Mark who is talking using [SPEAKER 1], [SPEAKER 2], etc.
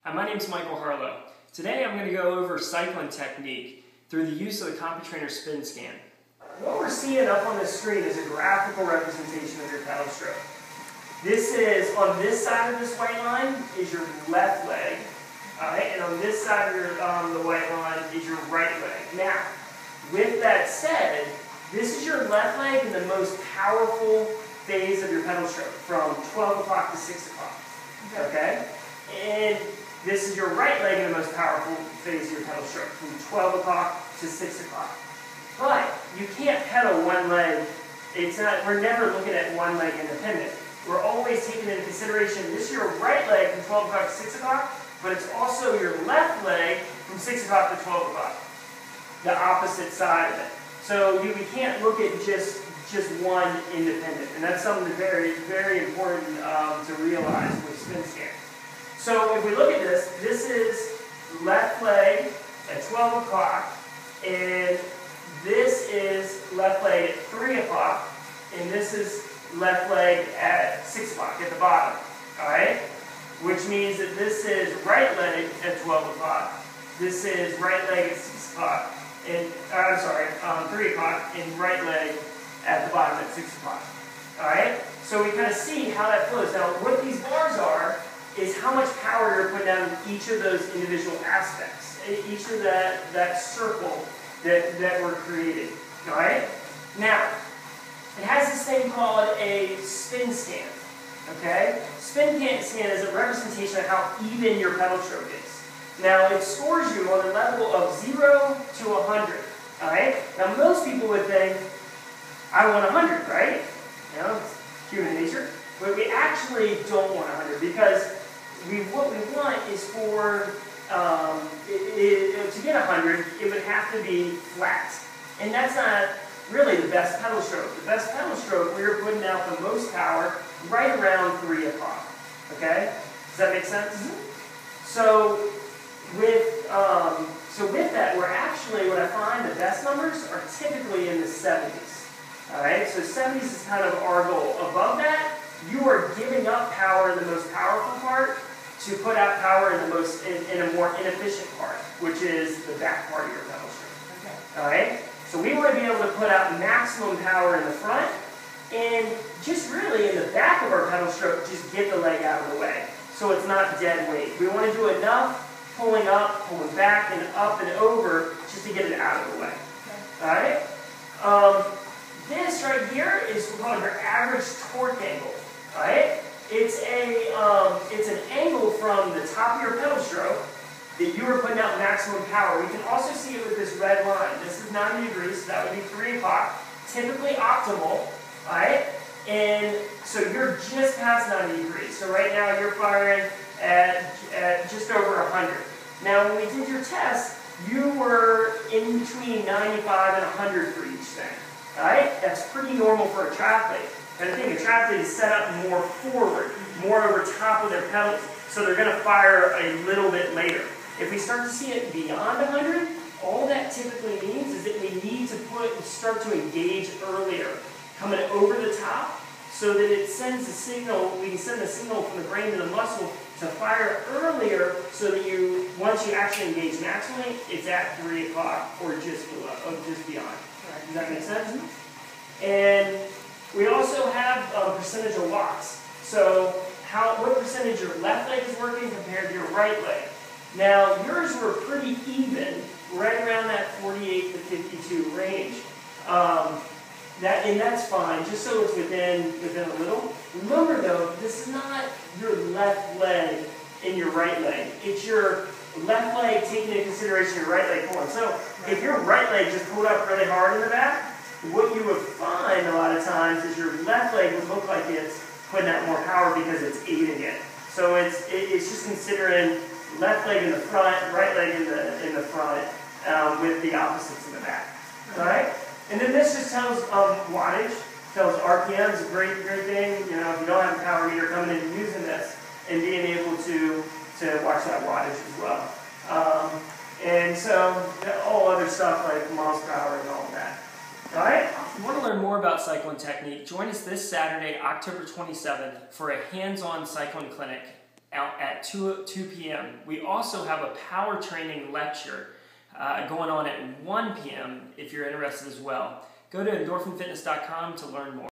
[SPEAKER 1] Hi, my name is Michael Harlow. Today I'm going to go over cycling technique through the use of the CompuTrainer spin scan. What we're seeing up on the screen is a graphical representation of your pedal stroke. This is, on this side of this white line is your left leg, alright, and on this side of your, the white line is your right leg. Now, with that said, this is your left leg in the most powerful phase of your pedal stroke, from 12 o'clock to 6 o'clock, okay? And this is your right leg in the most powerful phase of your pedal stroke, from 12 o'clock to 6 o'clock. But you can't pedal one leg. We're never looking at one leg independent. We're always taking into consideration this is your right leg from 12 o'clock to 6 o'clock, but it's also your left leg from 6 o'clock to 12 o'clock, the opposite side of it. So we can't look at just one independent, and that's something very, very important to realize with spin scan. So if we look at this, this is left leg at 12 o'clock, and this is left leg at 3 o'clock, and this is left leg at 6 o'clock at the bottom, all right? Which means that this is right leg at 12 o'clock, this is right leg at 6 o'clock, and, 3 o'clock, and right leg at the bottom at 6 o'clock, all right? So we kind of see how that flows. Now, what these bars are is how much power you're putting down in each of those individual aspects, each of that circle that were created, all right? Now, it has this thing called a spin scan, okay? Spin scan is a representation of how even your pedal stroke is. Now, it scores you on a level of 0 to 100, all right? Now, most people would think, I want 100, right? You know, it's human nature. But we actually don't want 100 because what we want is for, to get 100, it would have to be flat. And that's not really the best pedal stroke. The best pedal stroke, we're putting out the most power right around 3 o'clock. Okay? Does that make sense? Mm-hmm. So with that, we're actually, what I find, the best numbers are typically in the 70s. Alright? So 70s is kind of our goal. Above that, you are giving up power in the most powerful part to put out power in a more inefficient part, which is the back part of your pedal stroke. Okay. Alright? So we want to be able to put out maximum power in the front, and just really in the back of our pedal stroke, just get the leg out of the way. So it's not dead weight. We want to do enough pulling up, pulling back, and up and over, just to get it out of the way. Okay. Alright? This right here is called your average torque angle. Alright? It's an angle from the top of your pedal stroke that you are putting out maximum power. We can also see it with this red line. This is 90 degrees, so that would be 3 o'clock. Typically optimal, alright? And so you're just past 90 degrees. So right now you're firing at just over 100. Now when we did your test, you were in between 95 and 100 for each thing. Alright? That's pretty normal for a triathlete. And I think a triathlete is set up more forward, more over top of their pedals, so they're going to fire a little bit later. If we start to see it beyond 100, all that typically means is that we need to start to engage earlier, coming over the top, so that it sends a signal, we can send a signal from the brain to the muscle to fire earlier, so that once you actually engage maximally, it's at 3 o'clock or just below, or just beyond. Does that make sense? And we also have a percentage of watts. So what percentage your left leg is working compared to your right leg. Now yours were pretty even, right around that 48 to 52 range. And that's fine, just so it's within a little. Remember though, this is not your left leg and your right leg. It's your left leg taking into consideration your right leg pulling. So if your right leg just pulled up really hard in the back, what you would find a lot of times is your left leg would look like it's putting out more power because it's aiding it. So it's just considering left leg in the front, right leg in the front, with the opposites in the back. All right? And then this just tells wattage, tells RPM is a great thing. You know, if you don't have a power meter coming in and using this, and being able to watch that wattage as well. And so all other stuff like miles per hour and all of that. Alright? If you want to learn more about cycling technique, join us this Saturday, October 27th, for a hands-on cycling clinic out at 2 p.m. We also have a power training lecture going on at 1 p.m. if you're interested as well. Go to endorphinfitness.com to learn more.